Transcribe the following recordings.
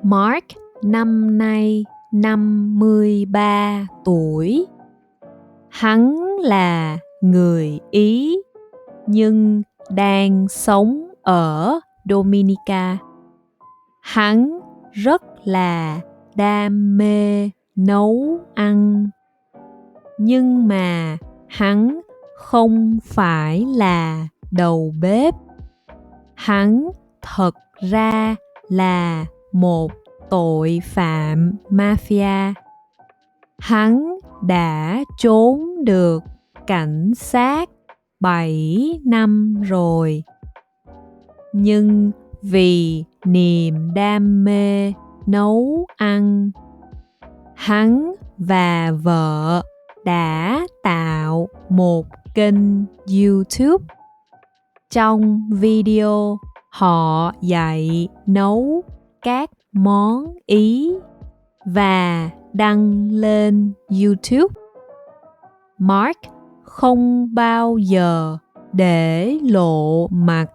Mark năm nay 53 tuổi. Hắn là người Ý nhưng đang sống ở Dominica. Hắn rất là đam mê nấu ăn. Nhưng mà hắn không phải là đầu bếp. Hắn thật ra là một tội phạm mafia. Hắn đã trốn được cảnh sát 7 năm rồi. Nhưng vì niềm đam mê nấu ăn, hắn và vợ đã tạo một kênh YouTube. Trong video, họ dạy nấu các món Ý và đăng lên YouTube. Mark không bao giờ để lộ mặt.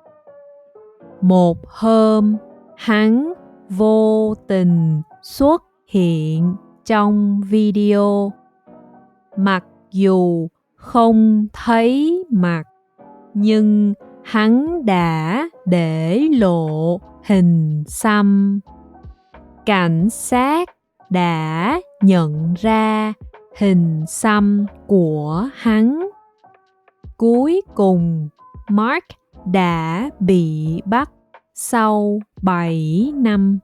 Một hôm, hắn vô tình xuất hiện trong video. Mặc dù không thấy mặt, nhưng hắn đã để lộ hình xăm. Cảnh sát đã nhận ra hình xăm của hắn. Cuối cùng, Mark đã bị bắt sau 7 năm.